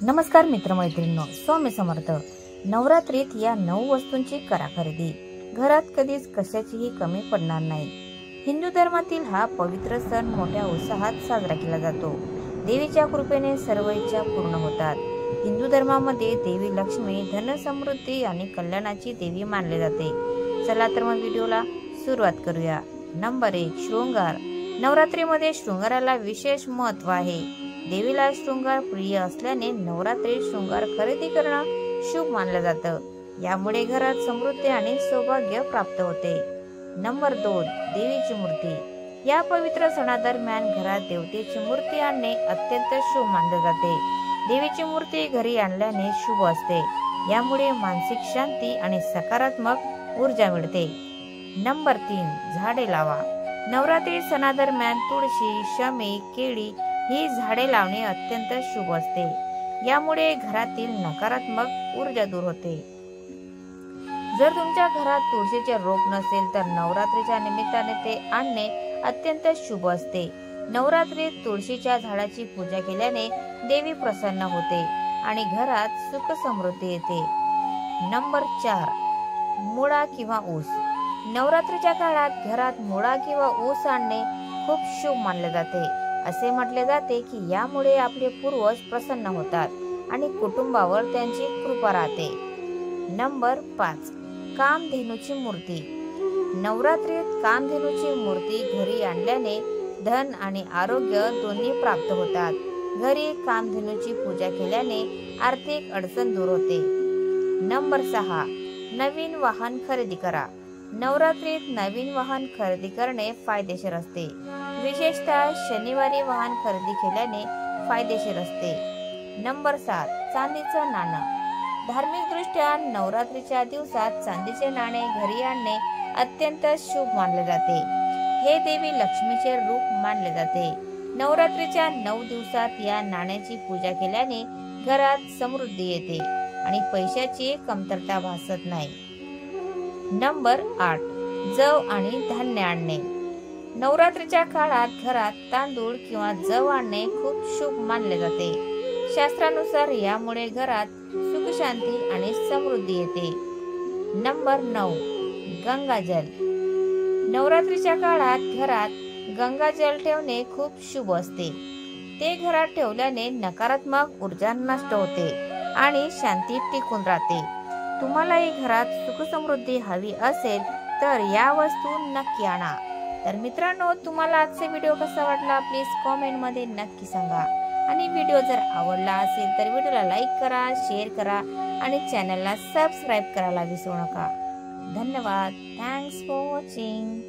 नमस्कार मित्रमैत्रिणींनो, स्वामी समर्थ। नवरात्रीत या 9 वस्तूंची करा खरेदी। घरात कधीच कशाचीही कमी पडणार नाही। हिंदू धर्मातील हा पवित्र सण मोठ्या उत्साहात साजरा केला जातो। देवीच्या कृपेने सर्व इच्छा पूर्ण होतात। हिंदू धर्मामध्ये देवी लक्ष्मी धन समृद्धी आणि कल्याणाची देवी मानले जाते। चला तर मग व्हिडिओला सुरुवात करूया। नंबर 1, शृंगार। नवरात्रीमध्ये शृंगाराला विशेष महत्त्व आहे। देवीला शृंगार प्रिय असल्याने नवरात्रीत शृंगार खरेदी करणं शुभ मानलं जातं। यामुळे घरात समृद्धी आणि सौभाग्य प्राप्त होते। नंबर 2, देवीची मूर्ती। या पवित्र सणादरम्यान घरात देवतेची मूर्ती आणणे अत्यंत शुभ मानले जाते। देवीची मूर्ती घरी आणल्याने शुभ असते। यामुळे मानसिक शांती आणि सकारात्मक ऊर्जा मिळते। नंबर 3, झाडे लावा। नवरात्री सणादरम्यान तुळशी, शमी, केळी ही झाडे लावणे अत्यंत शुभ असते। यामुळे घरातील नकारात्मक ऊर्जा दूर होते। जर तुमच्या घरात तुळशीचे रोप नसेल तर नवरात्रीच्या निमित्ताने ते आणणे अत्यंत शुभ असते। नवरात्रीत तुळशीच्या झाडाची पूजा केल्याने देवी प्रसन्न होते आणि घरात सुख समृद्धी येते। नंबर 4, मुळा किंवा ऊस। नवरात्रीच्या काळात घरात मुळा किंवा ऊस आणणे खूप शुभ मानले जाते। असे म्हटले जाते की यामुळे आपले पूर्वज प्रसन्न होतात आणि कुटुंबावर त्यांची कृपा राहते। नंबर 5, कामधेनूची मूर्ती। नवरात्रीत कामधेनूची मूर्ती घरी आणल्याने धन आणि आरोग्य दोन्ही प्राप्त होतात। घरी कामधेनूची पूजा केल्याने आर्थिक अडचण दूर होते। नंबर 6, नवीन वाहन खरेदी करा। नवरात्रीत नवीन वाहन खरेदी करणे फायदेशीर असते। विशेषतः शनिवारी वाहन खरेदी केल्याने फायदेशीर असते। नंबर 7, चांदीचं नाणं। धार्मिक दृष्ट्या नवरात्रीच्या दिवसात चांदीचे नाणे घरी आणणे अत्यंत शुभ मानले जाते। हे देवी लक्ष्मीचे रूप मानले जाते। नवरात्रीच्या 9 दिवसात या नाण्याची पूजा केल्याने घरात समृद्धी येते आणि पैशाची कमतरता भासत नाही। नंबर 8, जव आणि धान्य आणणे। नवरात्रीच्या काळात घरात तांदूळ किंवा जव आणणे खूप शुभ मानले जाते। शास्त्रानुसार यामुळे घरात सुख शांती आणि समृद्धी येते। नंबर 9, गंगाजल। नवरात्रीच्या काळात घरात गंगाजल ठेवणे खूप शुभ असते। ते घरात ठेवल्याने नकारात्मक ऊर्जा नष्ट होते आणि शांती टिकून राहते। तुम्हालाही घरात सुख समृद्धी हवी असेल तर या वस्तू नक्की आणा। तर मित्रांनो, तुम्हाला आजचा व्हिडिओ कसा वाटला प्लीज कमेंट मध्ये नक्की सांगा। आणि व्हिडिओ जर आवडला असेल तर व्हिडिओला लाईक करा, शेअर करा आणि चॅनलला सबस्क्राईब करायला विसरू नका। धन्यवाद। Thanks for watching.